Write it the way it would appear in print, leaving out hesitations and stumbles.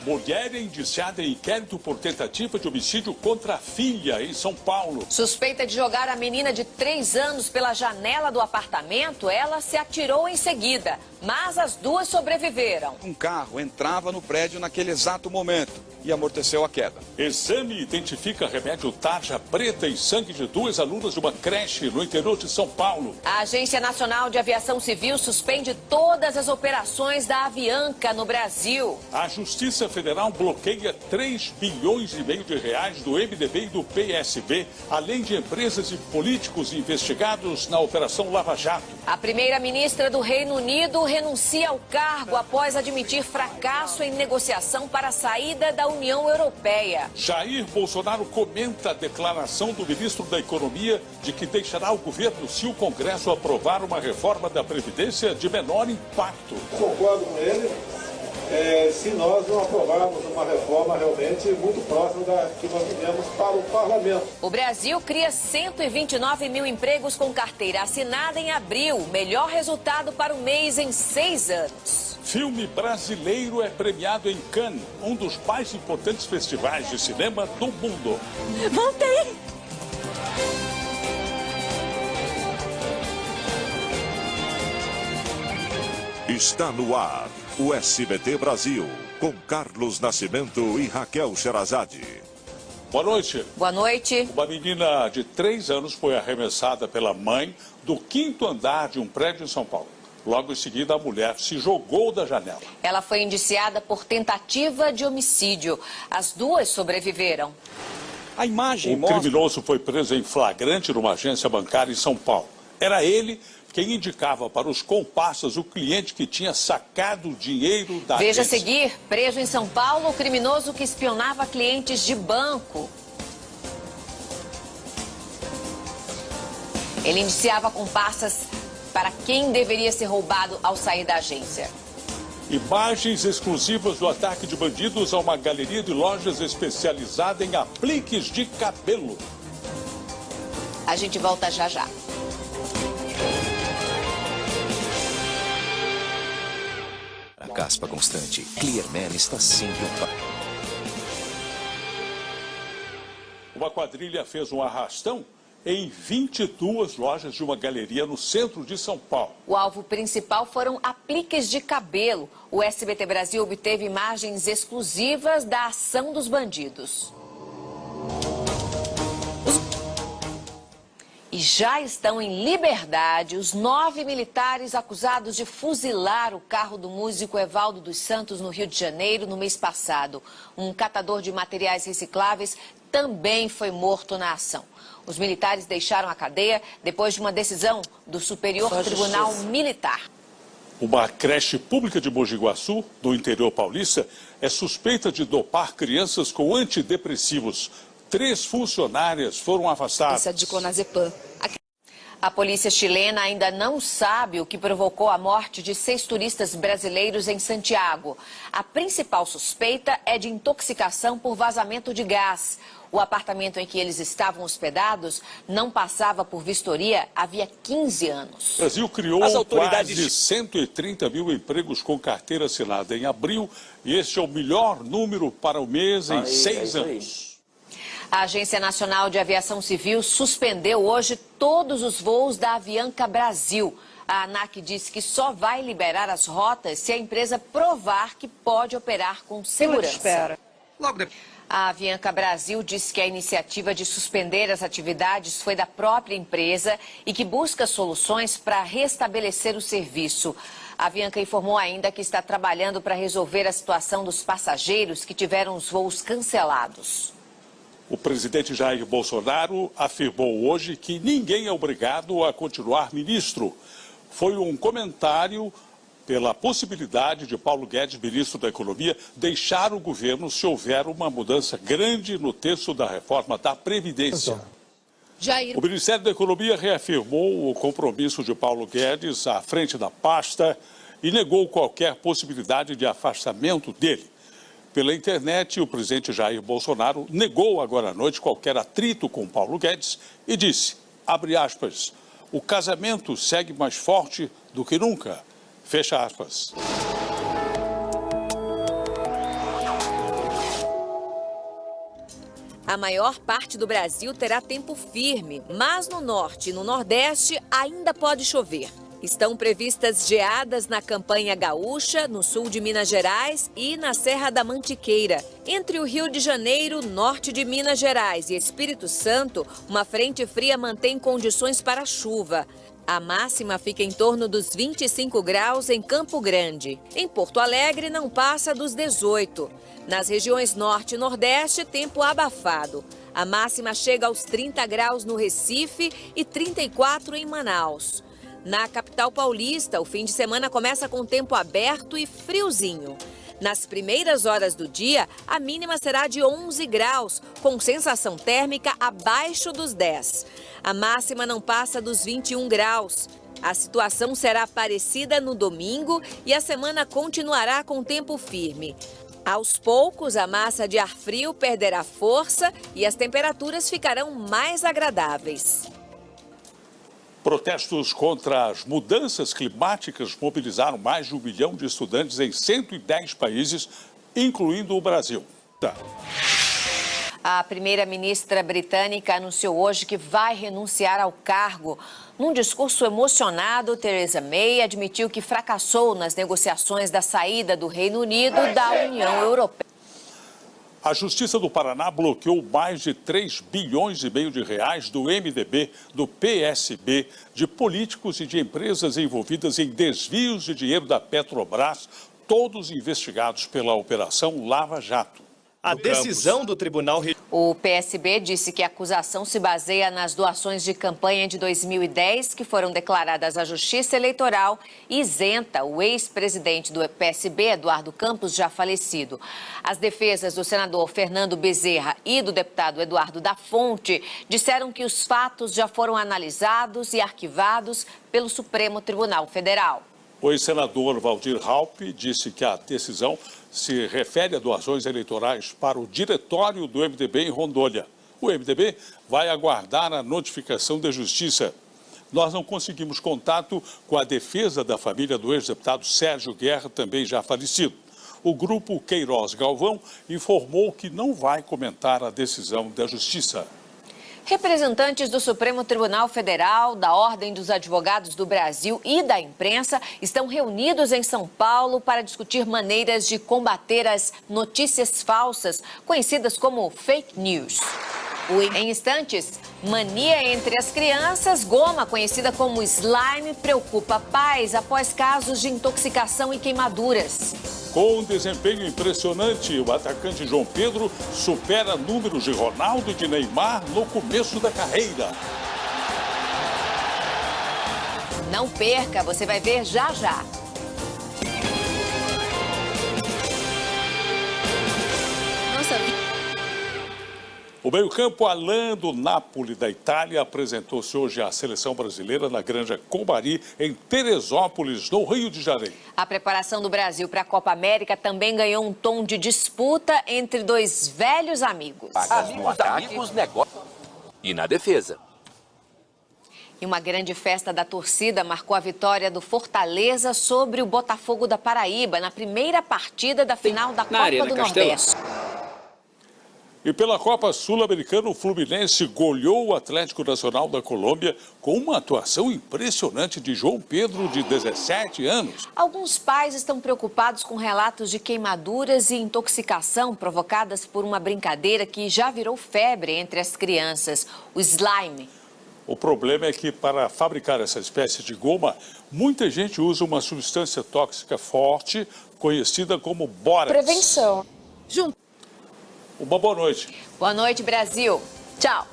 Mulher é indiciada em inquérito por tentativa de homicídio contra a filha em São Paulo. Suspeita de jogar a menina de 3 anos pela janela do apartamento, ela se atirou em seguida, mas as duas sobreviveram. Um carro entrava no prédio naquele exato momento e amorteceu a queda. Exame identifica remédio tarja preta em sangue de 2 alunas de uma creche no interior de São Paulo. A Agência Nacional de Aviação Civil suspende todas as operações da Avianca no Brasil. A Justiça Federal bloqueia 3 bilhões e meio de reais do MDB e do PSB, além de empresas e políticos investigados na Operação Lava Jato. A primeira-ministra do Reino Unido renuncia ao cargo após admitir fracasso em negociação para a saída da União Europeia. Jair Bolsonaro comenta a declaração do ministro da Economia de que deixará o governo se o Congresso aprovar uma reforma da Previdência de menor impacto. Concordo com ele, se nós não aprovarmos uma reforma realmente muito próxima da que nós tivemos para o parlamento. O Brasil cria 129 mil empregos com carteira assinada em abril, melhor resultado para o mês em 6 anos. Filme brasileiro é premiado em Cannes, um dos mais importantes festivais de cinema do mundo. Voltei! Está no ar o SBT Brasil, com Carlos Nascimento e Raquel Sherazade. Boa noite. Boa noite. Uma menina de 3 anos foi arremessada pela mãe do 5º andar de um prédio em São Paulo. Logo em seguida, a mulher se jogou da janela. Ela foi indiciada por tentativa de homicídio. As duas sobreviveram. A imagem O criminoso foi preso em flagrante numa agência bancária em São Paulo. Era ele quem indicava para os comparsas o cliente que tinha sacado o dinheiro da Veja a agência. seguir, preso em São Paulo, o criminoso que espionava clientes de banco. Ele indiciava comparsas para quem deveria ser roubado ao sair da agência. Imagens exclusivas do ataque de bandidos a uma galeria de lojas especializada em apliques de cabelo. A gente volta já já. A caspa constante, Clearman está sempre Uma quadrilha fez um arrastão em 22 lojas de uma galeria no centro de São Paulo. O alvo principal foram apliques de cabelo. O SBT Brasil obteve imagens exclusivas da ação dos bandidos. E já estão em liberdade os 9 militares acusados de fuzilar o carro do músico Evaldo dos Santos no Rio de Janeiro no mês passado. Um catador de materiais recicláveis também foi morto na ação. Os militares deixaram a cadeia depois de uma decisão do Superior Tribunal Militar. Uma creche pública de Mogi Guaçu, do interior paulista, é suspeita de dopar crianças com antidepressivos. 3 funcionárias foram afastadas. Essa de clonazepam. A polícia chilena ainda não sabe o que provocou a morte de 6 turistas brasileiros em Santiago. A principal suspeita é de intoxicação por vazamento de gás. O apartamento em que eles estavam hospedados não passava por vistoria havia 15 anos. O Brasil criou quase 130 mil empregos com carteira assinada em abril e este é o melhor número para o mês em 6 anos. A Agência Nacional de Aviação Civil suspendeu hoje todos os voos da Avianca Brasil. A ANAC disse que só vai liberar as rotas se a empresa provar que pode operar com segurança. A Avianca Brasil disse que a iniciativa de suspender as atividades foi da própria empresa e que busca soluções para restabelecer o serviço. A Avianca informou ainda que está trabalhando para resolver a situação dos passageiros que tiveram os voos cancelados. O presidente Jair Bolsonaro afirmou hoje que ninguém é obrigado a continuar ministro. Foi um comentário pela possibilidade de Paulo Guedes, ministro da Economia, deixar o governo se houver uma mudança grande no texto da reforma da Previdência. O Ministério da Economia reafirmou o compromisso de Paulo Guedes à frente da pasta e negou qualquer possibilidade de afastamento dele. Pela internet, o presidente Jair Bolsonaro negou agora à noite qualquer atrito com Paulo Guedes e disse, abre aspas, o casamento segue mais forte do que nunca, fecha aspas. A maior parte do Brasil terá tempo firme, mas no norte e no nordeste ainda pode chover. Estão previstas geadas na campanha gaúcha, no sul de Minas Gerais e na Serra da Mantiqueira. Entre o Rio de Janeiro, norte de Minas Gerais e Espírito Santo, uma frente fria mantém condições para chuva. A máxima fica em torno dos 25 graus em Campo Grande. Em Porto Alegre, não passa dos 18. Nas regiões norte e nordeste, tempo abafado. A máxima chega aos 30 graus no Recife e 34 em Manaus. Na capital paulista, o fim de semana começa com tempo aberto e friozinho. Nas primeiras horas do dia, a mínima será de 11 graus, com sensação térmica abaixo dos 10. A máxima não passa dos 21 graus. A situação será parecida no domingo e a semana continuará com tempo firme. Aos poucos, a massa de ar frio perderá força e as temperaturas ficarão mais agradáveis. Protestos contra as mudanças climáticas mobilizaram mais de 1 milhão de estudantes em 110 países, incluindo o Brasil. A primeira-ministra britânica anunciou hoje que vai renunciar ao cargo. Num discurso emocionado, Theresa May admitiu que fracassou nas negociações da saída do Reino Unido da União Europeia. A Justiça do Paraná bloqueou mais de 3 bilhões e meio de reais do MDB, do PSB, de políticos e de empresas envolvidas em desvios de dinheiro da Petrobras, todos investigados pela Operação Lava Jato. A decisão do Tribunal... O PSB disse que a acusação se baseia nas doações de campanha de 2010 que foram declaradas à Justiça Eleitoral e isenta o ex-presidente do PSB, Eduardo Campos, já falecido. As defesas do senador Fernando Bezerra e do deputado Eduardo da Fonte disseram que os fatos já foram analisados e arquivados pelo Supremo Tribunal Federal. O ex-senador Valdir Raupp disse que a decisão se refere a doações eleitorais para o diretório do MDB em Rondônia. O MDB vai aguardar a notificação da Justiça. Nós não conseguimos contato com a defesa da família do ex-deputado Sérgio Guerra, também já falecido. O grupo Queiroz Galvão informou que não vai comentar a decisão da Justiça. Representantes do Supremo Tribunal Federal, da Ordem dos Advogados do Brasil e da imprensa estão reunidos em São Paulo para discutir maneiras de combater as notícias falsas, conhecidas como fake news. Em instantes, mania entre as crianças, goma conhecida como slime preocupa pais após casos de intoxicação e queimaduras. Com um desempenho impressionante, o atacante João Pedro supera números de Ronaldo e de Neymar no começo da carreira. Não perca, você vai ver já já. O meio-campo Alain do Napoli, da Itália, apresentou-se hoje à seleção brasileira na Granja Combari, em Teresópolis, no Rio de Janeiro. A preparação do Brasil para a Copa América também ganhou um tom de disputa entre dois velhos amigos. Amigos, negócio. E na defesa. E uma grande festa da torcida marcou a vitória do Fortaleza sobre o Botafogo da Paraíba na primeira partida da final da Copa do Nordeste. E pela Copa Sul-Americana, o Fluminense goleou o Atlético Nacional da Colômbia com uma atuação impressionante de João Pedro, de 17 anos. Alguns pais estão preocupados com relatos de queimaduras e intoxicação provocadas por uma brincadeira que já virou febre entre as crianças, o slime. O problema é que, para fabricar essa espécie de goma, muita gente usa uma substância tóxica forte, conhecida como bórax. Prevenção. Uma boa noite. Boa noite, Brasil. Tchau.